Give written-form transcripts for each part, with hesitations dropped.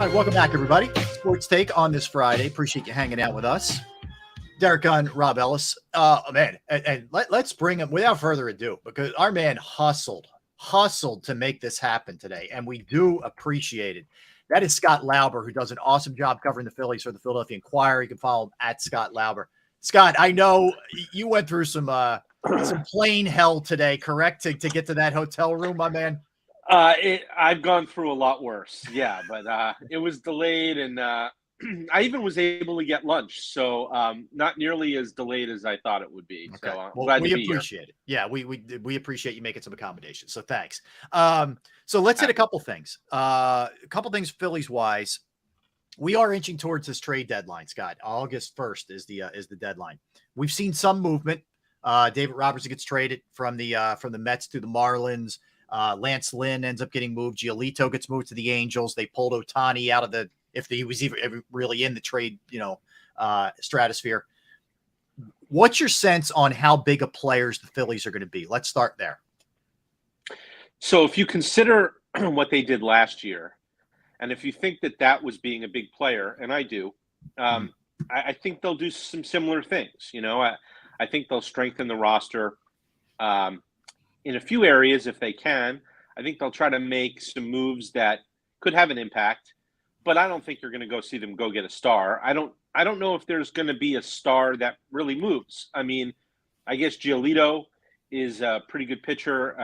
All right, welcome back, everybody. Sports Take on this Friday. Appreciate you hanging out with us. Derek Gunn, Rob Ellis. Man, and let's bring him without further ado, because our man hustled to make this happen today, and we do appreciate it. That is Scott Lauber, who does an awesome job covering the Phillies for the Philadelphia Inquirer. You can follow him at Scott Lauber. Scott, I know you went through some plane hell today, correct, to get to that hotel room, my man? I've gone through a lot worse, yeah, but it was delayed, and I even was able to get lunch, so not nearly as delayed as I thought it would be. Okay. So I'm glad to be here. We appreciate it. Yeah, we appreciate you making some accommodations, so thanks. So let's hit a couple things. Phillies wise. We are inching towards this trade deadline, Scott. August 1st is the deadline. We've seen some movement. David Robertson gets traded from the Mets to the Marlins. Lance Lynn ends up getting moved. Giolito gets moved to the Angels. They pulled Ohtani out of if he was even really in the trade, stratosphere. What's your sense on how big of players the Phillies are going to be? Let's start there. So if you consider what they did last year, and if you think that was being a big player, and I do, I think they'll do some similar things. I think they'll strengthen the roster. In a few areas, if they can. I think they'll try to make some moves that could have an impact, but I don't think you're going to go see them go get a star. I don't know if there's going to be a star that really moves. I mean, I guess Giolito is a pretty good pitcher,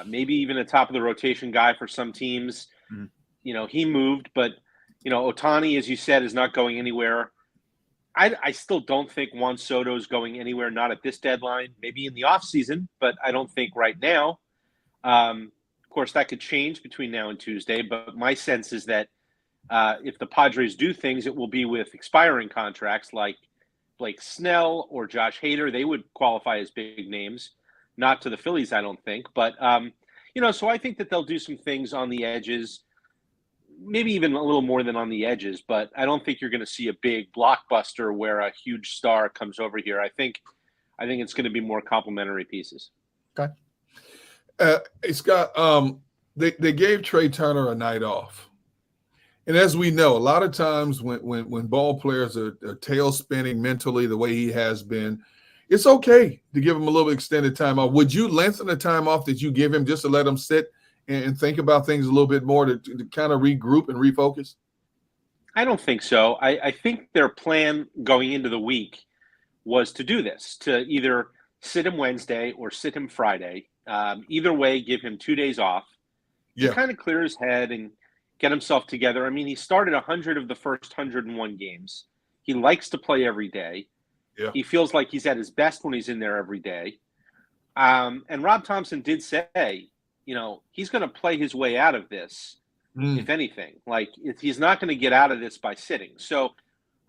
maybe even a top of the rotation guy for some teams. He moved, but Ohtani, as you said, is not going anywhere. I still don't think Juan Soto is going anywhere, not at this deadline, maybe in the offseason, but I don't think right now. Of course, that could change between now and Tuesday, but my sense is that if the Padres do things, it will be with expiring contracts like Blake Snell or Josh Hader. They would qualify as big names, not to the Phillies, I don't think. But, so I think that they'll do some things on the edges, maybe even a little more than on the edges, but I don't think you're going to see a big blockbuster where a huge star comes over here. I think it's going to be more complementary pieces. Okay. Hey, Scott, they gave Trea Turner a night off. And as we know, a lot of times when ball players are tail spinning mentally the way he has been, it's okay to give him a little extended time off. Would you lengthen the time off that you give him just to let him sit and think about things a little bit more to kind of regroup and refocus? I don't think so. I think their plan going into the week was to do this, to either sit him Wednesday or sit him Friday. Either way, give him 2 days off to kind of clear his head and get himself together. I mean, he started 100 of the first 101 games. He likes to play every day. Yeah. He feels like he's at his best when he's in there every day. And Rob Thompson did say, he's going to play his way out of this, if anything. Like, he's not going to get out of this by sitting. So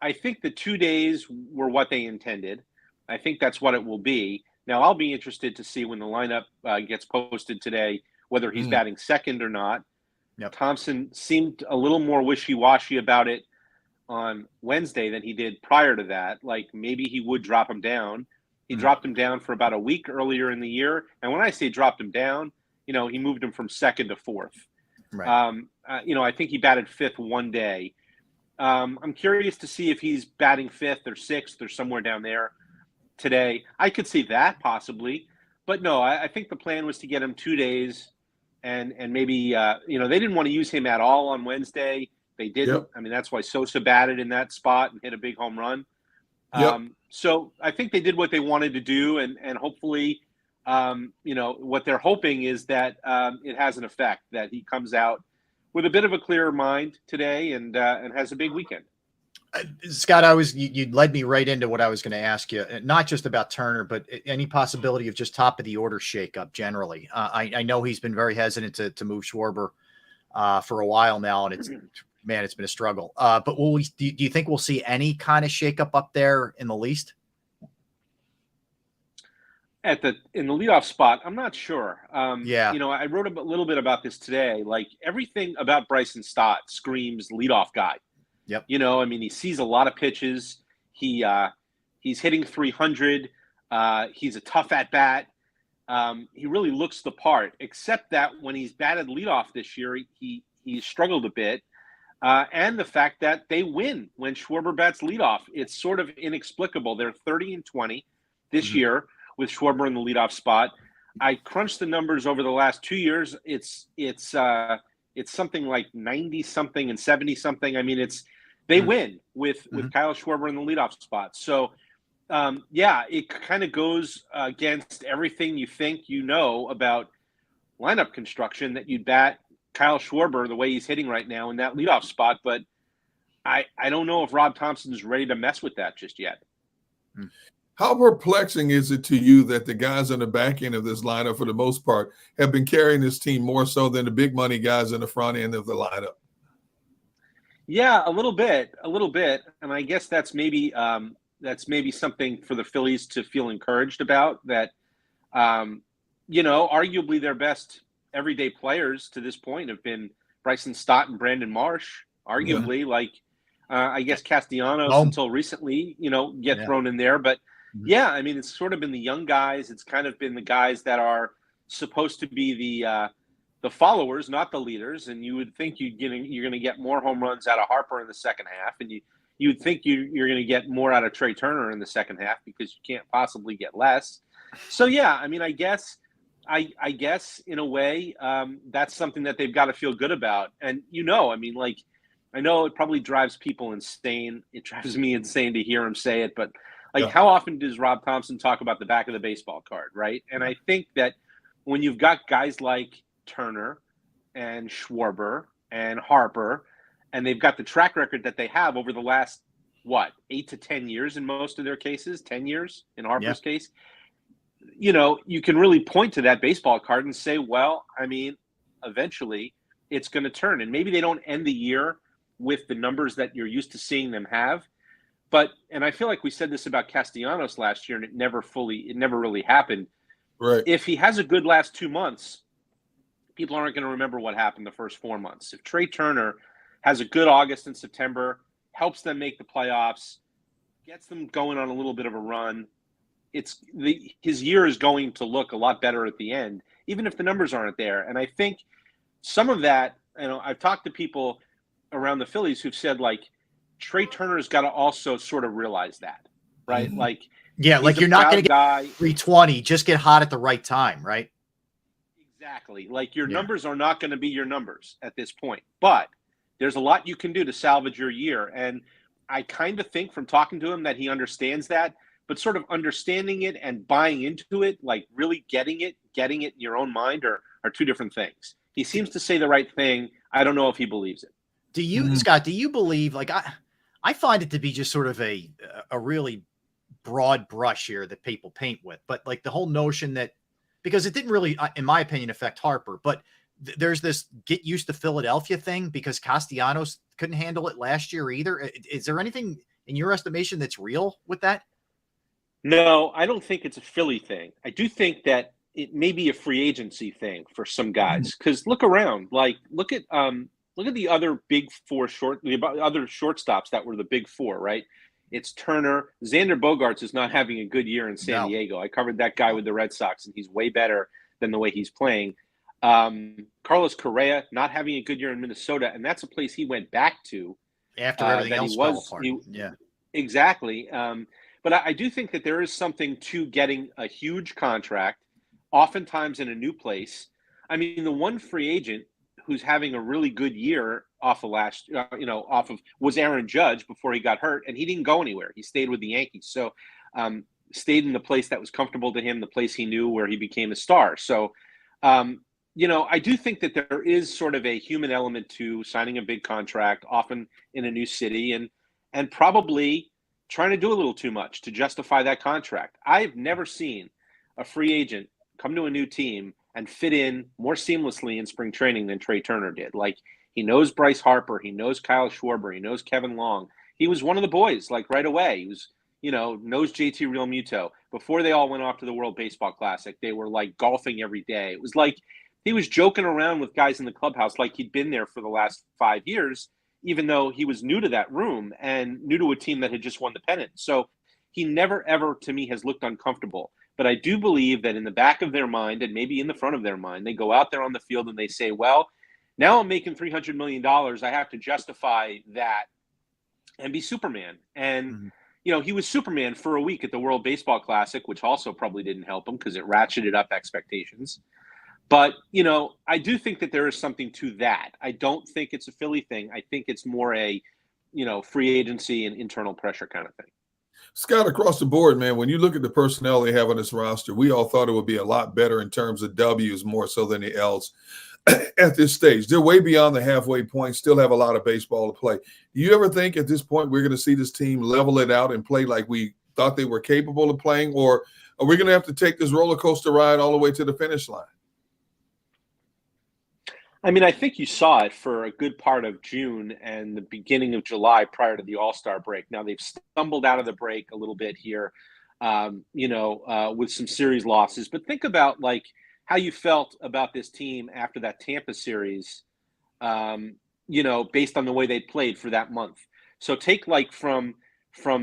I think the 2 days were what they intended. I think that's what it will be. Now, I'll be interested to see when the lineup gets posted today, whether he's batting second or not. Yep. Thompson seemed a little more wishy-washy about it on Wednesday than he did prior to that. Like, maybe he would drop him down. He dropped him down for about a week earlier in the year. And when I say dropped him down, he moved him from second to fourth. Right. I think he batted fifth one day. I'm curious to see if he's batting fifth or sixth or somewhere down there today. I could see that possibly. But no, I think the plan was to get him 2 days and maybe, they didn't want to use him at all on Wednesday. They didn't. Yep. I mean, that's why Sosa batted in that spot and hit a big home run. Yep. So I think they did what they wanted to do, and hopefully – what they're hoping is that it has an effect, that he comes out with a bit of a clearer mind today and has a big weekend. Scott, you led me right into what I was going to ask you, not just about Turner, but any possibility of just top of the order shakeup generally. I know he's been very hesitant to move Schwarber for a while now, and it's been a struggle. But do you think we'll see any kind of shakeup up there in the least? In the leadoff spot, I'm not sure. I wrote a little bit about this today. Like, everything about Bryson Stott screams leadoff guy. Yep. He sees a lot of pitches. He's hitting 300. He's a tough at bat. He really looks the part, except that when he's batted leadoff this year, he struggled a bit. and the fact that they win when Schwarber bats leadoff. It's sort of inexplicable. They're 30-20 this year with Schwarber in the leadoff spot. I crunched the numbers over the last 2 years. It's something like 90 something and 70 something. I mean, they win with Kyle Schwarber in the leadoff spot. So it kind of goes against everything you think you know about lineup construction, that you'd bat Kyle Schwarber the way he's hitting right now in that leadoff spot. But I don't know if Rob Thompson is ready to mess with that just yet. How perplexing is it to you that the guys on the back end of this lineup, for the most part, have been carrying this team more so than the big money guys in the front end of the lineup? Yeah, a little bit. And I guess that's maybe something for the Phillies to feel encouraged about, that, arguably their best everyday players to this point have been Bryson Stott and Brandon Marsh, arguably, I guess Castellanos until recently, get thrown in there. But yeah, I mean, it's sort of been the young guys. It's kind of been the guys that are supposed to be the followers, not the leaders. And you would think you're going to get more home runs out of Harper in the second half, and you would think you're going to get more out of Trea Turner in the second half, because you can't possibly get less. So yeah, I mean, I guess in a way, that's something that they've got to feel good about. And I mean, I know it probably drives people insane. It drives me insane to hear him say it, but how often does Rob Thompson talk about the back of the baseball card, right? And I think that when you've got guys like Turner and Schwarber and Harper, and they've got the track record that they have over the last, 8 to 10 years in most of their cases, 10 years in Harper's case, you can really point to that baseball card and say, well, I mean, eventually it's going to turn. And maybe they don't end the year with the numbers that you're used to seeing them have. And I feel like we said this about Castellanos last year, and it never really happened. Right. If he has a good last 2 months, people aren't going to remember what happened the first 4 months. If Trea Turner has a good August and September, helps them make the playoffs, gets them going on a little bit of a run, his year is going to look a lot better at the end, even if the numbers aren't there. And I think some of that, I've talked to people around the Phillies who've said, Trea Turner's got to also sort of realize that, right? You're not going to get 320, just get hot at the right time, right? Exactly. Your numbers are not going to be your numbers at this point, but there's a lot you can do to salvage your year. And I kind of think from talking to him that he understands that, but sort of understanding it and buying into it, really getting it in your own mind are two different things. He seems to say the right thing. I don't know if he believes it. Do you, Scott, do you believe, I find it to be just sort of a really broad brush here that people paint with, but the whole notion that, because it didn't really, in my opinion, affect Harper, but there's this get used to Philadelphia thing because Castellanos couldn't handle it last year either. Is there anything in your estimation that's real with that? No, I don't think it's a Philly thing. I do think that it may be a free agency thing for some guys, because look around, look at the other big four other shortstops that were the big four, right? It's Turner. Xander Bogaerts is not having a good year in San Diego. I covered that guy with the Red Sox, and he's way better than the way he's playing. Carlos Correa not having a good year in Minnesota, and that's a place he went back to after everything else fell apart. Exactly. But I do think that there is something to getting a huge contract, oftentimes in a new place. I mean, the one free agent who's having a really good year was Aaron Judge before he got hurt, and he didn't go anywhere. He stayed with the Yankees. So stayed in the place that was comfortable to him, the place he knew, where he became a star. So, I do think that there is sort of a human element to signing a big contract, often in a new city, and probably trying to do a little too much to justify that contract. I've never seen a free agent come to a new team and fit in more seamlessly in spring training than Trea Turner did. He knows Bryce Harper, he knows Kyle Schwarber, he knows Kevin Long. He was one of the boys, right away. He was, knows JT Realmuto. Before they all went off to the World Baseball Classic, they were golfing every day. It was he was joking around with guys in the clubhouse like he'd been there for the last 5 years, even though he was new to that room and new to a team that had just won the pennant. So he never, ever, to me, has looked uncomfortable. But I do believe that in the back of their mind, and maybe in the front of their mind, they go out there on the field and they say, well, Now I'm making $300 million. I have to justify that and be Superman. And, he was Superman for a week at the World Baseball Classic, which also probably didn't help him because it ratcheted up expectations. But, I do think that there is something to that. I don't think it's a Philly thing. I think it's more a, free agency and internal pressure kind of thing. Scott, across the board, man, when you look at the personnel they have on this roster, we all thought it would be a lot better in terms of W's more so than the L's at this stage. They're way beyond the halfway point, still have a lot of baseball to play. Do you ever think at this point we're going to see this team level it out and play like we thought they were capable of playing, or are we going to have to take this roller coaster ride all the way to the finish line? I mean, I think you saw it for a good part of June and the beginning of July prior to the All-Star break. Now they've stumbled out of the break a little bit here, with some series losses. But think about like how you felt about this team after that Tampa series, based on the way they played for that month. So take like from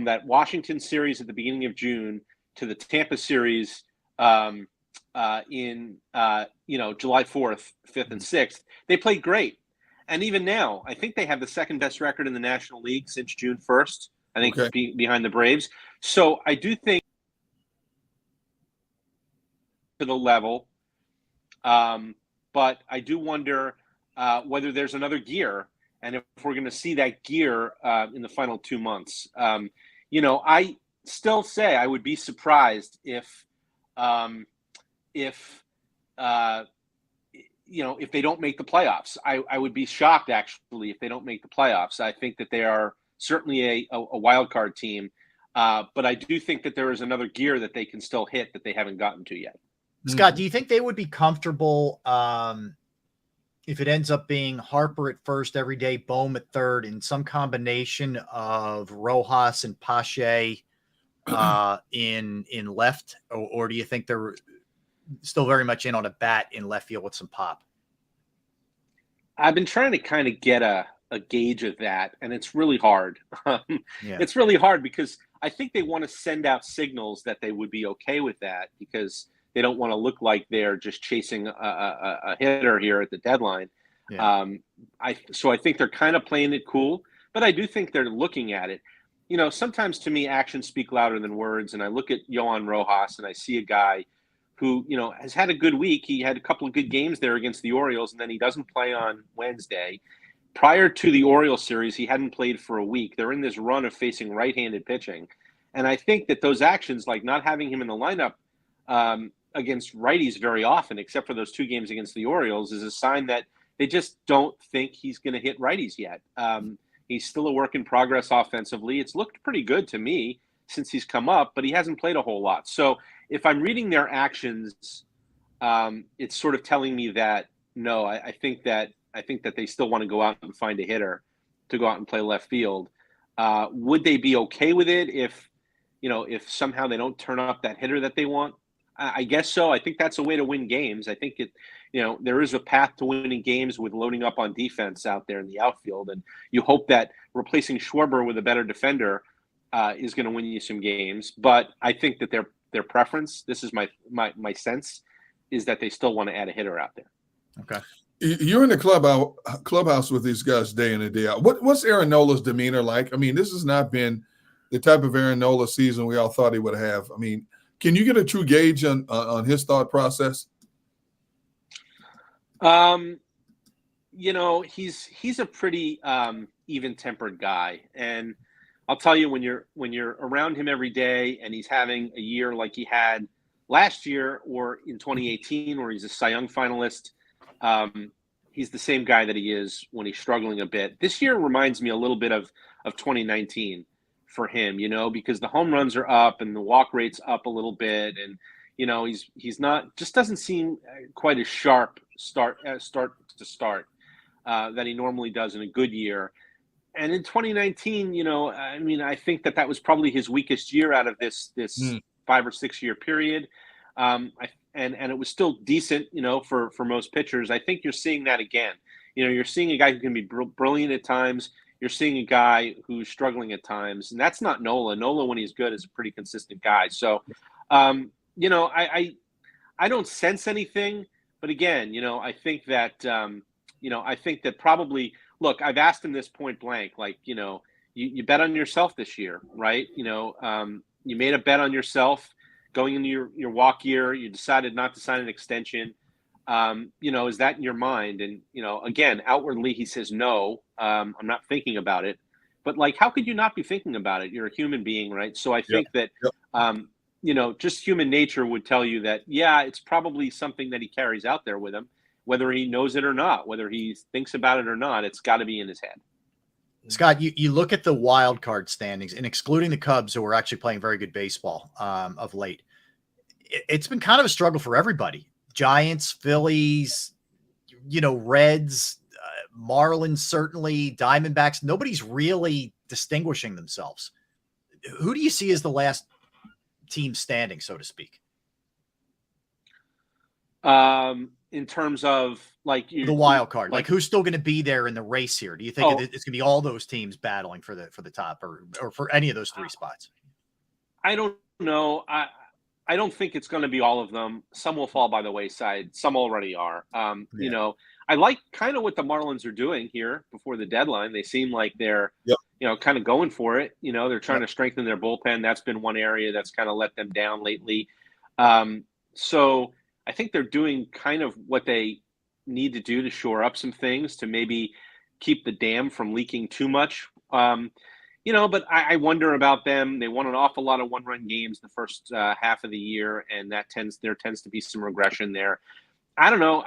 that Washington series at the beginning of June to the Tampa series in July 4th, 5th, and 6th, they played great. And even now, I think they have the second best record in the National League since June 1st, I think, behind the Braves. So I do think to the level, but I do wonder whether there's another gear and if we're going to see that gear in the final 2 months. I still say I would be surprised if they don't make the playoffs. I would be shocked, actually, if they don't make the playoffs. I think that they are certainly a wild card team, but I do think that there is another gear that they can still hit that they haven't gotten to yet. Scott, do you think they would be comfortable if it ends up being Harper at first every day, Bohm at third, in some combination of Rojas and Pache in left, or do you think they're still very much in on a bat in left field with some pop? I've been trying to kind of get a gauge of that, and it's really hard. It's really hard because I think they want to send out signals that they would be okay with that because they don't want to look like they're just chasing a hitter here at the deadline. So I think they're kind of playing it cool, but I do think they're looking at it. Sometimes to me, actions speak louder than words, and I look at Yohan Rojas and I see a guy who, has had a good week. He had a couple of good games there against the Orioles, and then he doesn't play on Wednesday. Prior to the Orioles series, he hadn't played for a week. They're in this run of facing right-handed pitching. And I think that those actions, like not having him in the lineup against righties very often, except for those 2 games against the Orioles, is a sign that they just don't think he's going to hit righties yet. He's still a work in progress offensively. It's looked pretty good to me since he's come up, but he hasn't played a whole lot. So if I'm reading their actions, it's sort of telling me that, no, I think that they still want to go out and find a hitter to go out and play left field. Would they be okay with it if somehow they don't turn up that hitter that they want? I guess so. I think that's a way to win games. I think there is a path to winning games with loading up on defense out there in the outfield. And you hope that replacing Schwarber with a better defender is going to win you some games. But I think that their preference, this is my sense, is that they still want to add a hitter out there. Okay. You're in the clubhouse with these guys day in and day out. What's Aaron Nola's demeanor like? I mean, this has not been the type of Aaron Nola season we all thought he would have. I mean, can you get a true gauge on his thought process? He's a pretty even-tempered guy, and I'll tell you, when you're around him every day and he's having a year like he had last year or in 2018, where he's a Cy Young finalist, he's the same guy that he is when he's struggling a bit. This year reminds me a little bit of 2019 for him, because the home runs are up and the walk rate's up a little bit, and he's not, just doesn't seem quite as sharp start to start that he normally does in a good year. And in 2019, I think that was probably his weakest year out of this 5 or 6 year period. And it was still decent, for most pitchers. I think you're seeing that again. You're seeing a guy who can be brilliant at times. You're seeing a guy who's struggling at times, and that's not Nola. Nola, when he's good, is a pretty consistent guy. So, I don't sense anything, but again, I think that, I think that probably, look, I've asked him this point blank, like, you bet on yourself this year, right? You made a bet on yourself going into your walk year. You decided not to sign an extension. Is that in your mind? And, again, outwardly he says, no, I'm not thinking about it. But, like, how could you not be thinking about it? You're a human being, right? So I think that, just human nature would tell you that, yeah, it's probably something that he carries out there with him, whether he knows it or not, whether he thinks about it or not. It's got to be in his head. Scott, you look at the wild card standings, and excluding the Cubs, who are actually playing very good baseball of late, it's been kind of a struggle for everybody. Giants, Phillies, Reds, Marlins, certainly, Diamondbacks. Nobody's really distinguishing themselves. Who do you see as the last team standing, so to speak? In terms of the wild card, like who's still going to be there in the race here? Do you think it's going to be all those teams battling for the top, or for any of those three spots? I don't know. I don't think it's going to be all of them. Some will fall by the wayside. Some already are. I like kind of what the Marlins are doing here before the deadline. They seem like they're, kind of going for it. They're trying to strengthen their bullpen. That's been one area that's kind of let them down lately. So I think they're doing kind of what they need to do to shore up some things to maybe keep the dam from leaking too much. But I wonder about them. They won an awful lot of one-run games the first half of the year, and there tends to be some regression there. I don't know.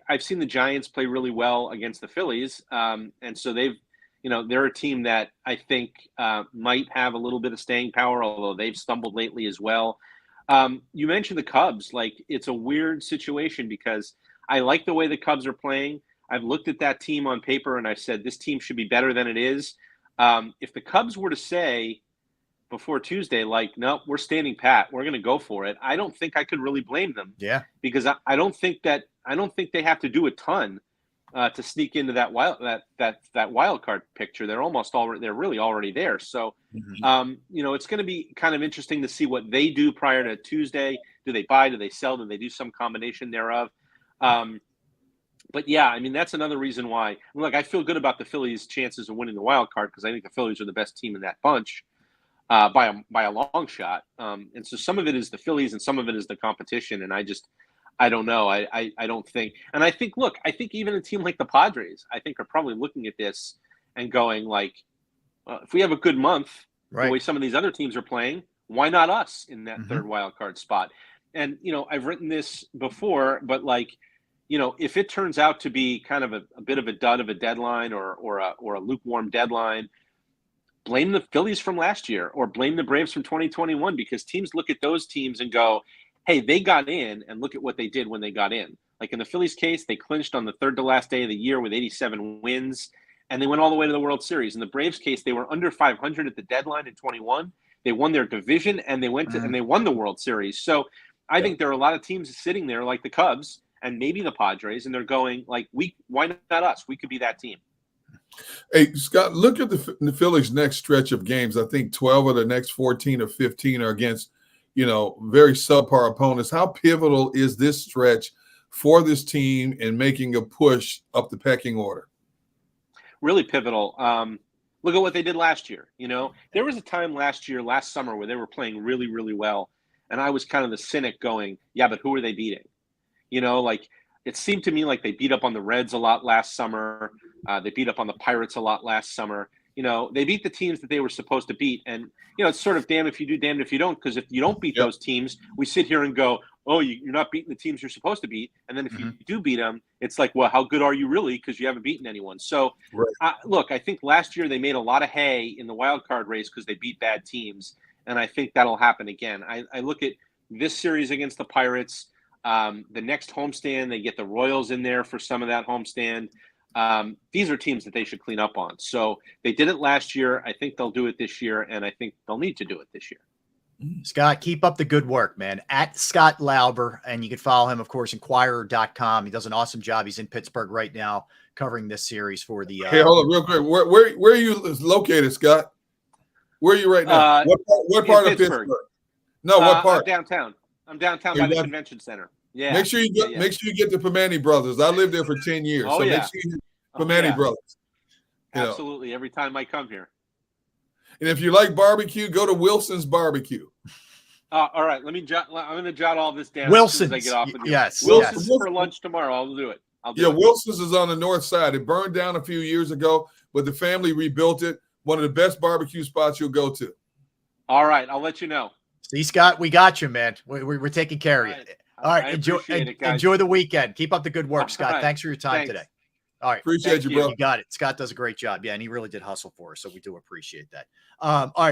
I've seen the Giants play really well against the Phillies, and so they're a team that I think might have a little bit of staying power, although they've stumbled lately as well. You mentioned the Cubs. It's a weird situation because I like the way the Cubs are playing. I've looked at that team on paper and I said, this team should be better than it is. If the Cubs were to say before Tuesday, no, we're standing pat, we're going to go for it, I don't think I could really blame them. Yeah. Because I don't think they have to do a ton to sneak into that wild card picture. They're really already there. So, it's going to be kind of interesting to see what they do prior to Tuesday. Do they buy? Do they sell? Do they do some combination thereof? But yeah, that's another reason why. Look, I feel good about the Phillies' chances of winning the wild card because I think the Phillies are the best team in that bunch by a long shot. And so some of it is the Phillies and some of it is the competition. And I don't know. I don't think. And I think even a team like the Padres, I think, are probably looking at this and going if we have a good month, the way some of these other teams are playing, why not us in that third wild card spot? And, I've written this before, but if it turns out to be kind of a bit of a dud of a deadline or a lukewarm deadline, blame the Phillies from last year or blame the Braves from 2021 because teams look at those teams and go, hey, they got in and look at what they did when they got in. Like in the Phillies case, they clinched on the third to last day of the year with 87 wins, and they went all the way to the World Series. In the Braves case, they were under 500 at the deadline in 21. They won their division, and they went to and they won the World Series. So I think there are a lot of teams sitting there like the Cubs and maybe the Padres, and they're going why not us? We could be that team. Hey, Scott, look at the Phillies' next stretch of games. I think 12 of the next 14 or 15 are against very subpar opponents. How pivotal is this stretch for this team in making a push up the pecking order? Really pivotal. Look at what they did last year. There was a time last summer, where they were playing really, really well. And I was kind of the cynic going, yeah, but who are they beating? It seemed to me like they beat up on the Reds a lot last summer. They beat up on the Pirates a lot last summer. They beat the teams that they were supposed to beat. And, it's sort of damn if you do, damned if you don't, because if you don't beat those teams, we sit here and go, oh, you're not beating the teams you're supposed to beat. And then if you do beat them, it's like, well, how good are you really? Because you haven't beaten anyone. So, look, I think last year they made a lot of hay in the wild card race because they beat bad teams. And I think that'll happen again. I look at this series against the Pirates. The next homestand, they get the Royals in there for some of that homestand. These are teams that they should clean up on. So they did it last year. I think they'll do it this year, and I think they'll need to do it this year. Scott, keep up the good work, man. At Scott Lauber, and you can follow him, of course, Inquirer.com. He does an awesome job. He's in Pittsburgh right now covering this series for the Hey, hold on real quick. Where are you located, Scott? Where are you right now? What part of Pittsburgh? No, what part? I'm downtown. I'm downtown by the convention center. Yeah. Make sure you get make sure you get the Pimani brothers. I lived there for 10 years. Oh, so yeah. make sure you get Pimani brothers. You know. Absolutely. Every time I come here. And if you like barbecue, go to Wilson's Barbecue. All right. I'm going to jot all this down Wilson's. as soon as I get off with you. Yes. Wilson's yes. for lunch tomorrow. I'll do it. Wilson's is on the north side. It burned down a few years ago, but the family rebuilt it. One of the best barbecue spots you'll go to. All right. I'll let you know. See, Scott, we got you, man. We're taking care of you. All right. Enjoy the weekend. Keep up the good work, Scott. Right. Thanks for your time today. All right. Appreciate you, bro. You got it. Scott does a great job. Yeah, and he really did hustle for us, so we do appreciate that. All right.